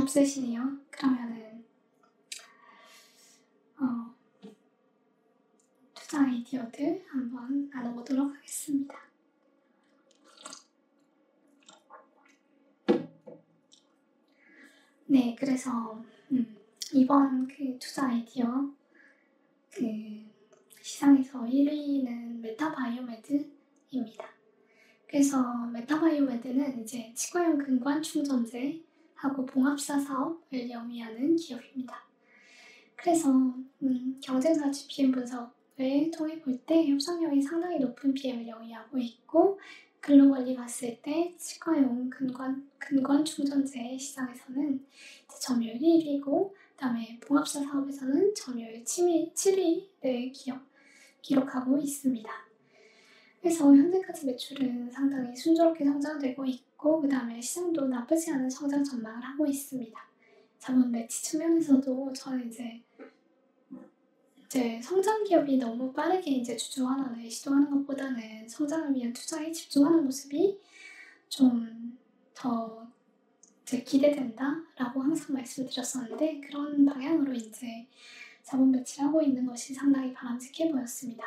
없으시네요. 그러면은 투자 아이디어들 한번 나눠보도록 하겠습니다. 네, 그래서 이번 그 투자 아이디어 시장에서 1위는 메타바이오메드입니다. 그래서 메타바이오메드는 이제 치과용 근관 충전재하고 봉합사 사업을 영위하는 기업입니다. 그래서 경쟁사 GPM 분석을 통해 볼 때 협상력이 상당히 높은 PM을 영위하고 있고, 글로벌리 봤을 때 치과용 근관 충전재 시장에서는 점유율 1위고, 그다음에 봉합사 사업에서는 점유율 7위를 기록하고 있습니다. 그래서 현재까지 매출은 상당히 순조롭게 성장되고 있고, 그 다음에 시장도 나쁘지 않은 성장 전망을 하고 있습니다. 자본 매치 측면에서도 저는 이제 성장 기업이 너무 빠르게 이제 주주 환원을 시도하는 것보다는 성장을 위한 투자에 집중하는 모습이 좀 더 기대된다라고 항상 말씀드렸었는데, 그런 방향으로 이제 자본 배치를 하고 있는 것이 상당히 바람직해 보였습니다.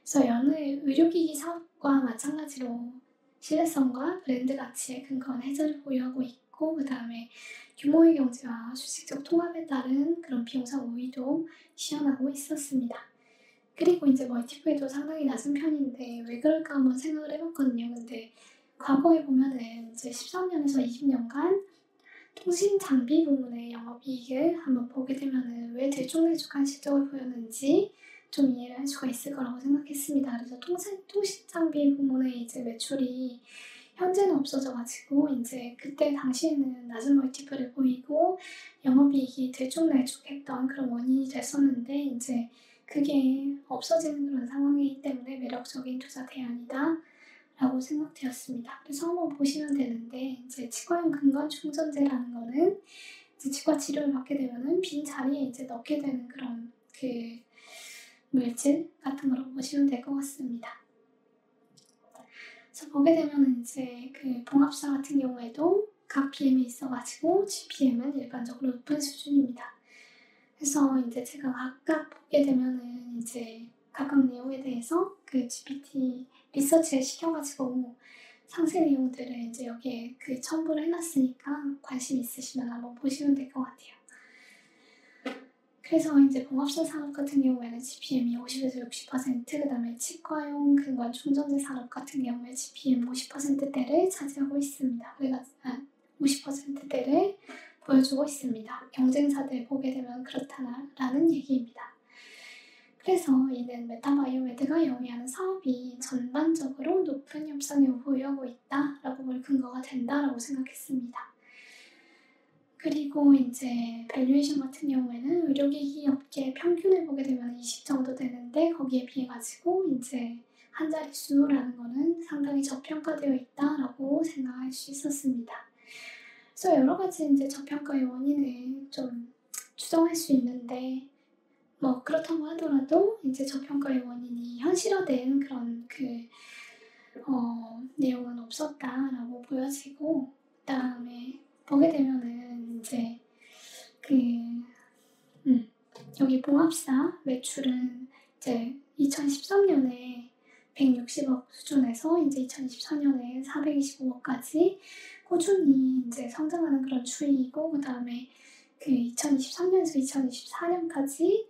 그래서 여느 의료기기 사업과 마찬가지로 신뢰성과 브랜드 가치에 근거한 해자를 보유하고 있고, 그 다음에 규모의 경제와 수직적 통합에 따른 그런 비용상 우위도 시현하고 있었습니다. 그리고 이제 멀티플도 상당히 낮은 편인데 왜 그럴까 한번 생각을 해봤거든요. 근데 과거에 보면은 이제 13년에서 20년간 통신 장비 부문의 영업이익을 한번 보게 되면은 왜 들쭉날쭉한 실적을 보였는지 좀 이해를 할 수가 있을 거라고 생각했습니다. 그래서 통신 장비 부문의 이제 매출이 현재는 없어져가지고 이제 그때 당시에는 낮은 멀티플을 보이고 영업이익이 들쭉날쭉했던 그런 원인이 됐었는데, 이제 그게 없어지는 그런 상황이기 때문에 매력적인 투자 대안이다 라고 생각되었습니다. 그래서 한번 보시면 되는데, 이제 치과용 근관 충전재라는 거는 이제 치과 치료를 받게 되면은 빈 자리에 이제 넣게 되는 그런 그 물질 같은 거로 보시면 될 것 같습니다. 그래서 보게 되면은 이제 그 봉합사 같은 경우에도 각 PM이 있어가지고 GPM은 일반적으로 높은 수준입니다. 그래서 이제 제가 각각 보게 되면은 이제 각각 내용에 대해서 그 GPT 리서치를 시켜가지고 상세 내용들을 이제 여기에 그 첨부를 해놨으니까 관심 있으시면 한번 보시면 될 것 같아요. 그래서 이제 봉합사 산업 같은 경우에는 GPM이 50에서 60%, 그 다음에 치과용 근관 충전재 산업 같은 경우에 GPM 50%대를 차지하고 있습니다. 그래가지고 50%대를 보여주고 있습니다. 경쟁사들 보게 되면 그렇다라는 얘기입니다. 그래서 이는 메타바이오메드가 영위하는 사업이 전반적으로 높은 협상력을 보유하고 있다라고 볼 근거가 된다라고 생각했습니다. 그리고 이제 밸류에이션 같은 경우에는 의료기기 업계 평균을 보게 되면 20 정도 되는데, 거기에 비해 가지고 이제 한 자릿수라는 거는 상당히 저평가되어 있다라고 생각할 수 있었습니다. 그래서 여러 가지 이제 저평가의 원인을 좀 추정할 수 있는데, 뭐 그렇다고 하더라도 이제 저평가의 원인이 현실화된 그런 내용은 없었다라고 보여지고, 그다음에 보게 되면은 이제 여기 봉합사 매출은 이제 2013년에 160억 수준에서 이제 2024년에 425억까지 꾸준히 이제 성장하는 그런 추이이고, 그 다음에 2023년에서 2024년까지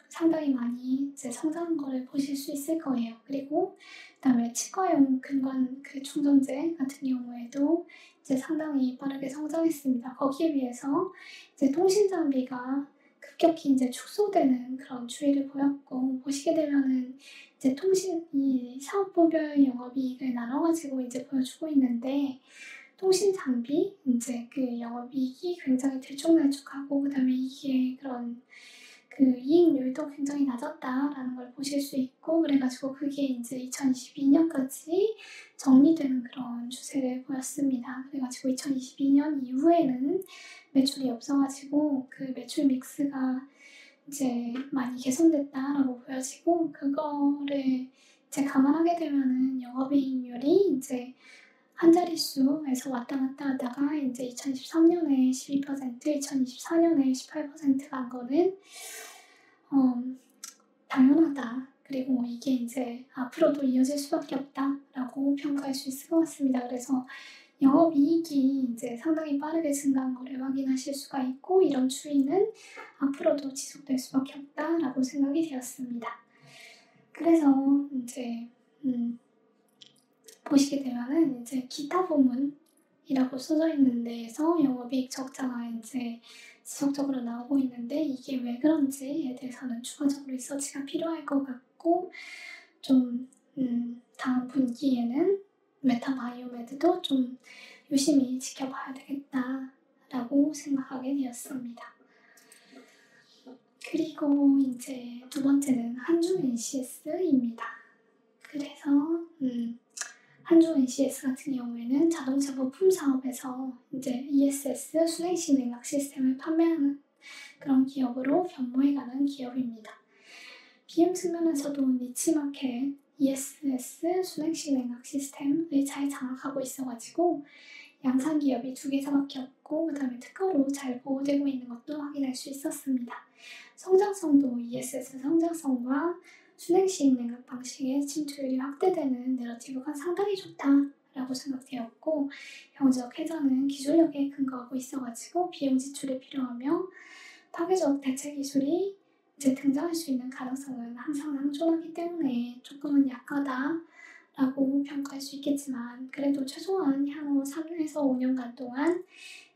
상당히 많이 이제 성장한 거를 보실 수 있을 거예요. 그리고 그다음에 치과용 근관 충전재 같은 경우에도 이제 상당히 빠르게 성장했습니다. 거기에 비해서 이제 통신 장비가 급격히 이제 축소되는 그런 추이를 보였고, 보시게 되면은 이제 이 사업부별 영업이익을 나눠가지고 이제 보여주고 있는데, 통신 장비 이제 그 영업이익이 굉장히 들쭉날쭉하고, 그다음에 이게 그런 이익률도 굉장히 낮았다라는 걸 보실 수 있고, 그래가지고 그게 이제 2022년까지 정리되는 그런 추세를 보였습니다. 그래가지고 2022년 이후에는 매출이 없어가지고 그 매출 믹스가 이제 많이 개선됐다라고 보여지고, 그거를 이제 감안하게 되면은 영업이익률이 이제 한 자릿수에서 왔다 갔다 하다가 이제 2023년에 12%, 2024년에 18% 간 거는 당연하다. 그리고 이게 이제 앞으로도 이어질 수밖에 없다라고 평가할 수 있을 것 같습니다. 그래서 영업이익이 이제 상당히 빠르게 증가한 거를 확인하실 수가 있고, 이런 추이는 앞으로도 지속될 수밖에 없다라고 생각이 되었습니다. 그래서 이제 보시게 되면은 이제 기타 부문이라고 써져 있는 데에서 영업이익 적자가 이제 지속적으로 나오고 있는데, 이게 왜 그런지에 대해서는 추가적으로 리서치가 필요할 것 같고, 좀 다음 분기에는 메타바이오메드도 좀 유심히 지켜봐야 되겠다라고 생각하게 되었습니다. 그리고 이제 두 번째는 한중 NCS입니다. 그래서 한중 NCS 같은 경우에는 자동차 부품 사업에서 이제 ESS 순행식 냉각 시스템을 판매하는 그런 기업으로 변모해가는 기업입니다. BM 측면에서도 니치마켓 ESS 순행식 냉각 시스템을 잘 장악하고 있어가지고 양산 기업이 2개사밖에 없고, 그 다음에 특허로 잘 보호되고 있는 것도 확인할 수 있었습니다. 성장성도 ESS 성장성과 순행식 냉각 방식의 침투율이 확대되는 내러티브가 상당히 좋다라고 생각되었고, 경제적 회전은 기술력에 근거하고 있어가지고 비용 지출이 필요하며 파괴적 대체 기술이 이제 등장할 수 있는 가능성은 항상 상존하기 때문에 조금은 약하다라고 평가할 수 있겠지만, 그래도 최소한 향후 3에서 5년간 동안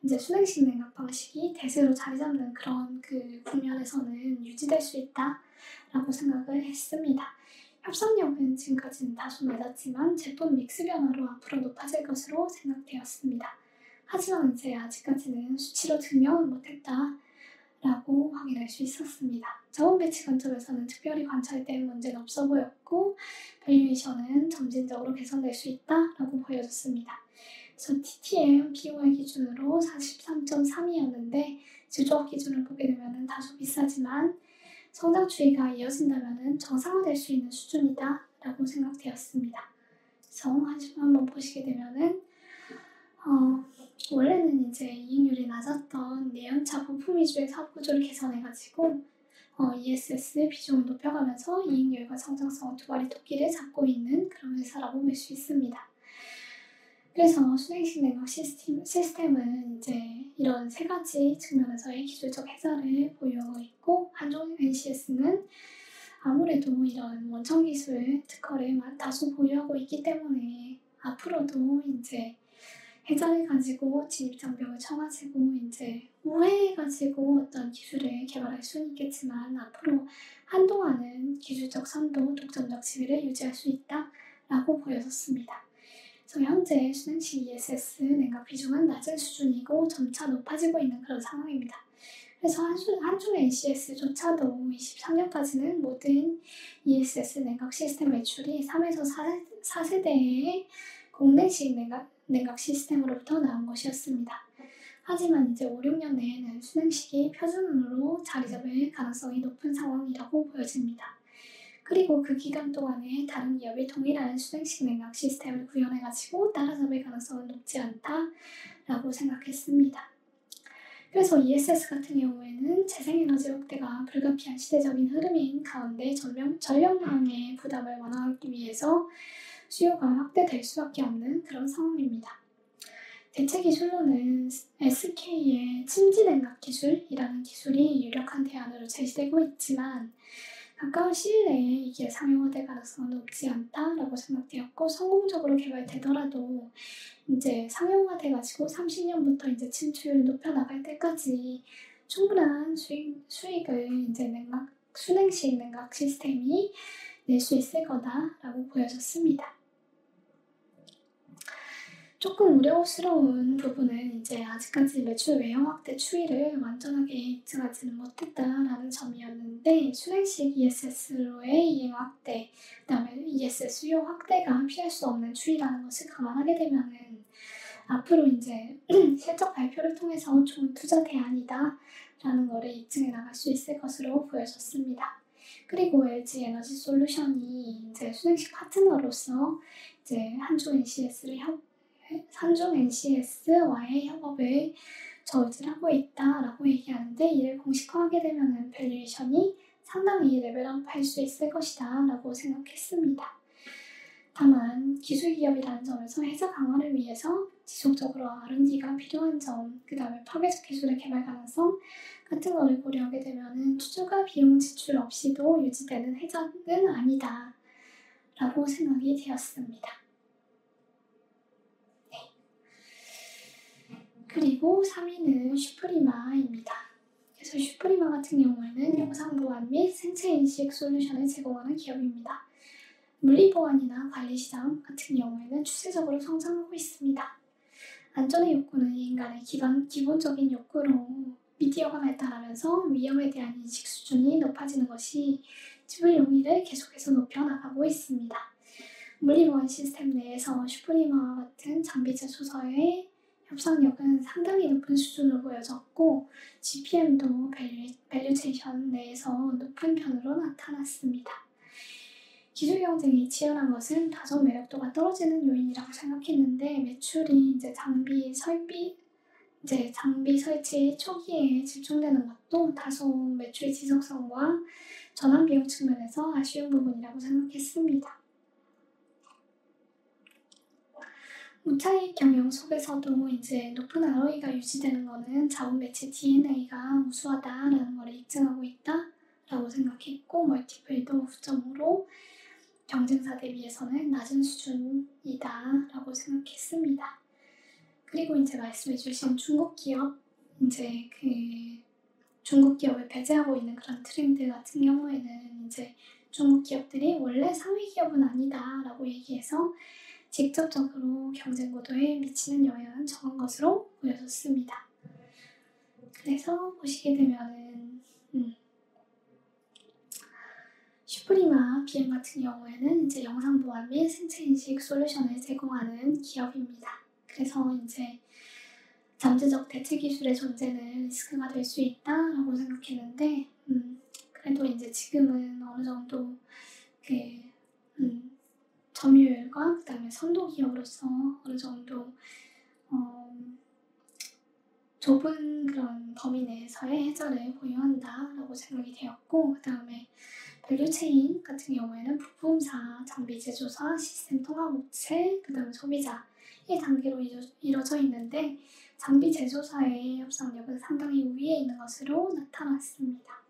이제 순행식 냉각 방식이 대세로 자리 잡는 그런 그 국면에서는 유지될 수 있다라고 생각을 했습니다. 협상력은 지금까지는 다소 낮았지만 제품 믹스 변화로 앞으로 높아질 것으로 생각되었습니다. 하지만 이제 아직까지는 수치로 증명은 못했다라고 확인할 수 있었습니다. 자원 배치 관점에서는 특별히 관찰된 문제는 없어 보였고, 밸류에이션은 점진적으로 개선될 수 있다라고 보여졌습니다. 그래서 TTM POI 기준으로 43.3이었는데 주조업 기준을 보게 되면 다소 비싸지만 성장 추이가 이어진다면 정상화될 수 있는 수준이다 라고 생각되었습니다. 그래서 한번 보시게 되면은 원래는 이제 이익률이 낮았던 내연차 부품 위주의 사업 구조를 개선해가지고 ESS 비중을 높여가면서 이익률과 성장성 두 마리 토끼를 잡고 있는 그런 회사라고 볼 수 있습니다. 그래서 순행식 냉각 시스템은 이제 이런 세 가지 측면에서의 기술적 해설을 보유하고 있고, 한중 NCS는 아무래도 이런 원천 기술 특허를 다수 보유하고 있기 때문에 앞으로도 이제 해자를 가지고 진입장벽을 쳐가지고 이제 우회해가지고 어떤 기술을 개발할 수는 있겠지만, 앞으로 한동안은 기술적 선도, 독점적 지위를 유지할 수 있다라고 보여졌습니다. 그래서 현재 순행식 ESS 냉각 비중은 낮은 수준이고 점차 높아지고 있는 그런 상황입니다. 그래서 한중 NCS조차도 23년까지는 모든 ESS 냉각 시스템 매출이 3에서 4세대의 공내식 냉각 시스템으로부터 나온 것이었습니다. 하지만 이제 5, 6년 내에는 순행식이 표준으로 자리 잡을 가능성이 높은 상황이라고 보여집니다. 그리고 그 기간 동안에 다른 기업이 동일한 순행식 냉각 시스템을 구현해가지고 따라잡을 가능성은 높지 않다라고 생각했습니다. 그래서 ESS 같은 경우에는 재생에너지 확대가 불가피한 시대적인 흐름인 가운데 전력망의 부담을 완화하기 위해서 수요가 확대될 수밖에 없는 그런 상황입니다. 대체 기술로는 SK의 침지냉각 기술이라는 기술이 유력한 대안으로 제시되고 있지만, 가까운 시일 내에 이게 상용화될 가능성은 높지 않다라고 생각되었고, 성공적으로 개발되더라도 이제 상용화돼가지고 30년부터 이제 침투율을 높여나갈 때까지 충분한 수익을 이제 순행식 냉각 시스템이 낼 수 있을 거다라고 보여졌습니다. 조금 우려스러운 부분은 이제 아직까지 매출 외형 확대 추이를 완전하게 입증하지는 못했다라는 점이었는데, 순행식 ESS로의 이행 확대, 그 다음에 ESS 수요 확대가 피할 수 없는 추이라는 것을 감안하게 되면은 앞으로 이제 실적 발표를 통해서 좋은 투자 대안이다 라는 것을 입증해 나갈 수 있을 것으로 보여졌습니다. 그리고 LG 에너지 솔루션이 이제 순행식 파트너로서 이제 한중 NCS를 산중 NCS와의 협업을 저울질하고 있다라고 얘기하는데, 이를 공식화하게 되면 밸류에이션이 상당히 레벨업 할 수 있을 것이다 라고 생각했습니다. 다만 기술기업이라는 점에서 해자 강화를 위해서 지속적으로 R&D가 필요한 점, 그 다음에 파괴적 기술의 개발 가능성 같은 것을 고려하게 되면 추가 비용 지출 없이도 유지되는 해자는 아니다 라고 생각이 되었습니다. 네. 그리고 3위는 슈프리마입니다. 그래서 슈프리마 같은 경우에는 영상 보안 및 생체 인식 솔루션을 제공하는 기업입니다. 물리보안이나 관리시장 같은 경우에는 추세적으로 성장하고 있습니다. 안전의 욕구는 인간의 기본적인 욕구로 미디어가 발달하면서 위험에 대한 인식 수준이 높아지는 것이 지불 용의를 계속해서 높여나가고 있습니다. 물리보안 시스템 내에서 슈프리마와 같은 장비 제조사의 협상력은 상당히 높은 수준으로 보여졌고, GPM도 밸류체이션 내에서 높은 편으로 나타났습니다. 기술 경쟁이 치열한 것은 다소 매력도가 떨어지는 요인이라고 생각했는데, 매출이 장비 설치 초기에 집중되는 것도 다소 매출 지속성과 전환 비용 측면에서 아쉬운 부분이라고 생각했습니다. 무차익 경영 속에서도 높은 ROE가 유지되는 것은 자원 배치 DNA가 우수하다라는 것을 입증하고 있다라고 생각했고, 멀티플도 9.5로 경쟁사 대비해서는 낮은 수준이다라고 생각했습니다. 그리고 말씀해주신 중국 기업, 중국 기업을 배제하고 있는 그런 트렌드 같은 경우에는 중국 기업들이 원래 상위 기업은 아니다라고 얘기해서 직접적으로 경쟁 구도에 미치는 영향은 적은 것으로 보여졌습니다. 그래서 보시게 되면은 슈프리마 BM 같은 경우에는 영상 보안 및 생체 인식 솔루션을 제공하는 기업입니다. 그래서 잠재적 대체 기술의 존재는 리스크가 될 수 있다라고 생각했는데, 그래도 지금은 어느 정도 점유율과 그 다음에 선도 기업으로서 어느 정도 좁은 그런 범위 내에서의 해자를 보유한다라고 생각이 되었고, 그 다음에 밸류체인 같은 경우에는 부품사, 장비 제조사, 시스템 통합업체, 그 다음에 소비자 이 단계로 이루어져 있는데, 장비 제조사의 협상력은 상당히 우위에 있는 것으로 나타났습니다.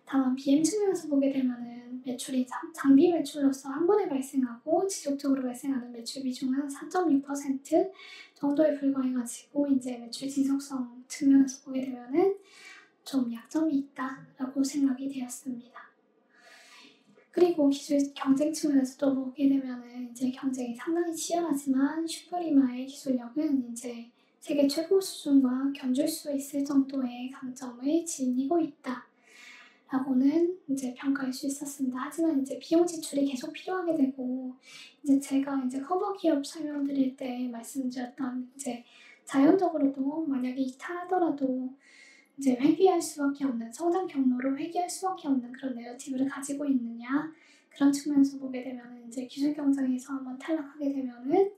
다만 BM 측면에서 보게 되면은 매출이 장비 매출로서 한 번에 발생하고 지속적으로 발생하는 매출 비중은 4.6% 정도에 불과해가지고 매출 지속성 측면에서 보게 되면은 좀 약점이 있다라고 생각이 되었습니다. 그리고 기술 경쟁 측면에서도 보게 되면은 경쟁이 상당히 치열하지만 슈프리마의 기술력은 세계 최고 수준과 견줄 수 있을 정도의 강점을 지니고 있다 라고는 평가할 수 있었습니다. 하지만 비용 지출이 계속 필요하게 되고, 제가 커버 기업 설명드릴 때 말씀드렸던 자연적으로도 만약에 이탈하더라도 회귀할 수밖에 없는, 성장 경로로 회귀할 수밖에 없는 그런 내러티브를 가지고 있느냐, 그런 측면에서 보게 되면은 기술 경쟁에서 한번 탈락하게 되면은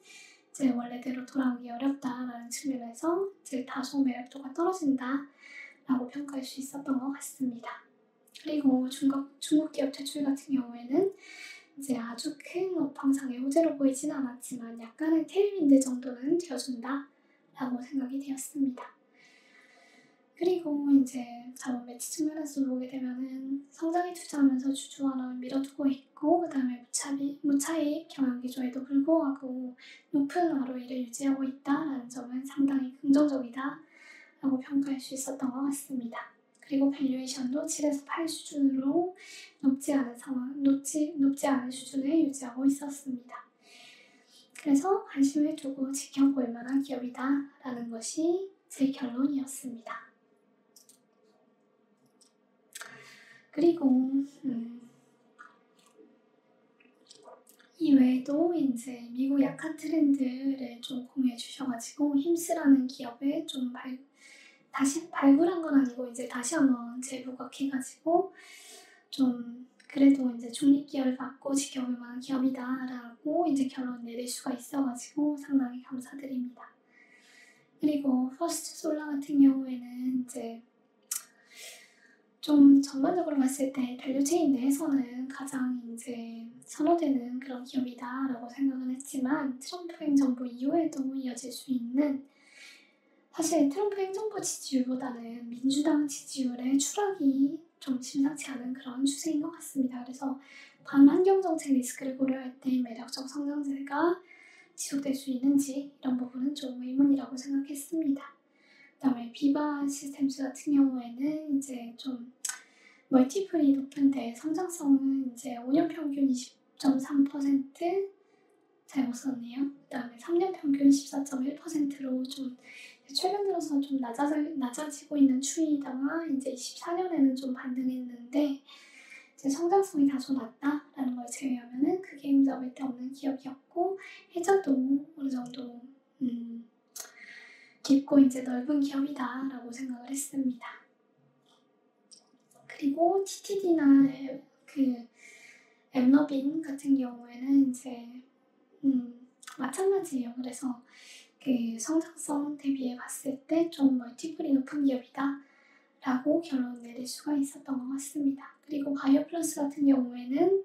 원래대로 돌아오기 어렵다라는 측면에서 다소 매력도가 떨어진다라고 평가할 수 있었던 것 같습니다. 그리고 중국 기업 퇴출 같은 경우에는 아주 큰 업황상의 호재로 보이진 않았지만 약간의 테일윈드 정도는 되어준다 라고 생각이 되었습니다. 그리고 자본 배치 측면에서 보게 되면은 성장에 투자하면서 주주 완화를 밀어두고 있고, 그 다음에 무차익 경영 기조에도 불구하고 높은 ROE를 유지하고 있다라는 점은 상당히 긍정적이다 라고 평가할 수 있었던 것 같습니다. 그리고 밸류에이션도 7에서 8 수준으로 높지 않은 수준을 유지하고 있었습니다. 그래서 관심을 두고 지켜볼 만한 기업이다 라는 것이 제 결론이었습니다. 그리고 이외에도 미국 약한 트렌드를 좀 공유해 주셔가지고 힘쓰라는 기업을 좀 다시 발굴한 건 아니고 다시 한번 재부각해가지고 좀 그래도 이제 중립기업을 받고 지켜볼 만한 기업이다라고 이제 결론 내릴 수가 있어가지고 상당히 감사드립니다. 그리고 퍼스트 솔라 같은 경우에는 이제 좀 전반적으로 봤을 때 밸류체인 내에서는 가장 이제 선호되는 그런 기업이다라고 생각은 했지만 트럼프 행정부 이후에도 이어질 수 있는, 사실 트럼프 행정부 지지율보다는 민주당 지지율의 추락이 좀 심상치 않은 그런 추세인 것 같습니다. 그래서 반환경 정책 리스크를 고려할 때 매력적 성장세가 지속될 수 있는지 이런 부분은 좀 의문이라고 생각했습니다. 그다음에 비바 시스템스 같은 경우에는 이제 좀 멀티플이 높은데 성장성은 이제 5년 평균 20.3% 잘못 썼네요. 그다음에 3년 평균 14.1%로 좀 최근 들어서 좀 낮아지고 있는 추이다가 이제 24년에는 좀 반등했는데 이제 성장성이 다소 낮다라는 걸 제외하면은 크게 흠잡을 데 없는 기업이었고, 해저도 어느 정도 깊고 이제 넓은 기업이다라고 생각을 했습니다. 그리고 TTD나 그 엠너빈 같은 경우에는 이제 마찬가지예요. 그래서 그 성장성 대비해 봤을 때 좀 멀티플이 높은 기업이다 라고 결론 내릴 수가 있었던 것 같습니다. 그리고 바이오플러스 같은 경우에는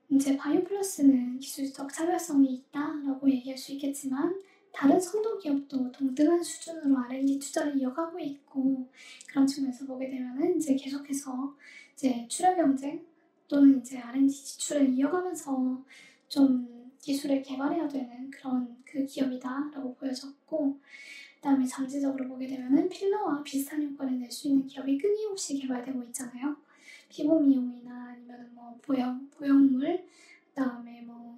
이제 바이오플러스는 기술적 차별성이 있다라고 얘기할 수 있겠지만 다른 선도 기업도 동등한 수준으로 R&D 투자를 이어가고 있고, 그런 측면에서 보게 되면은 이제 계속해서 이제 출하 경쟁 또는 이제 R&D 지출을 이어가면서 좀 기술을 개발해야 되는 그런 그 기업이다라고 보여졌고, 그다음에 잠재적으로 보게 되면은 필러와 비슷한 효과를 낼 수 있는 기업이 끊임없이 개발되고 있잖아요. 피부 미용이나 아니면 뭐 보형물, 그다음에 뭐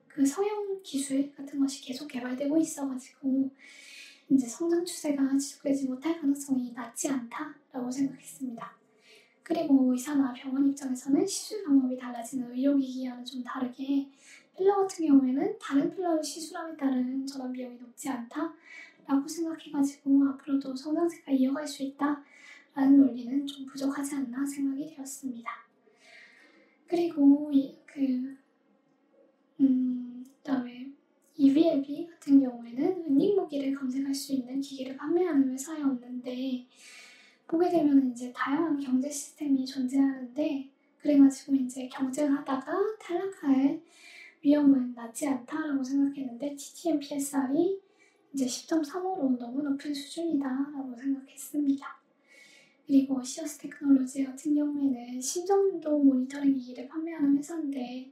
그 성형 기술 같은 것이 계속 개발되고 있어가지고 이제 성장 추세가 지속되지 못할 가능성이 낮지 않다라고 생각했습니다. 그리고 의사나 병원 입장에서는 시술 방법이 달라지는 의료기기와는 좀 다르게 필러 같은 경우에는 다른 필러를 시술함에 따른 전환 비용이 높지 않다라고 생각해가지고 앞으로도 성장세가 이어갈 수 있다라는 논리는 좀 부족하지 않나 생각이 되었습니다. 그리고 그다음에 EVLB 같은 경우에는 은닉 무기를 검색할 수 있는 기기를 판매하는 회사였는데, 보게 되면 이제 다양한 경제 시스템이 존재하는데 그래가지고 이제 경쟁하다가 탈락할 위험은 낮지 않다라고 생각했는데 TTM/PSR이 이제 10.35로 너무 높은 수준이다라고 생각했습니다. 그리고 시어스 테크놀로지 같은 경우에는 심전도 모니터링 기기를 판매하는 회사인데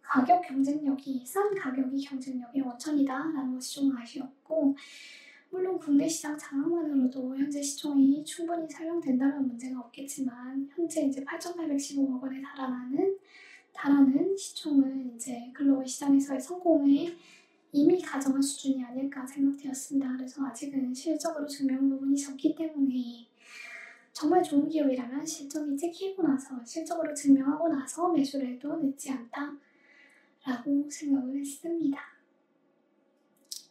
싼 가격이 경쟁력의 원천이다라는 것이 좀 아쉬웠고, 물론 국내 시장 장악만으로도 현재 시총이 충분히 설명된다면 문제가 없겠지만 현재 이제 8,815억 원에 달하는 시총은 이제 글로벌 시장에서의 성공에 이미 가정한 수준이 아닐까 생각되었습니다. 그래서 아직은 실적으로 증명 부분이 적기 때문에 정말 좋은 기업이라면 실적이 찍히고 나서 실적으로 증명하고 나서 매수를 해도 늦지 않다라고 생각을 했습니다.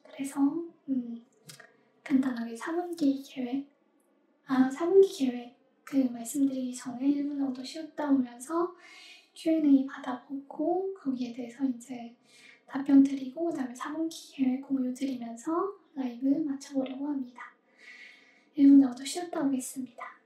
그래서 간단하게 4분기 계획 말씀드리기 전에 1분 정도 쉬었다 오면서 Q&A 받아보고 거기에 대해서 이제 답변 드리고 그다음에 4분기 계획 공유 드리면서 라이브 마쳐보려고 합니다. 1분 정도 쉬었다 오겠습니다.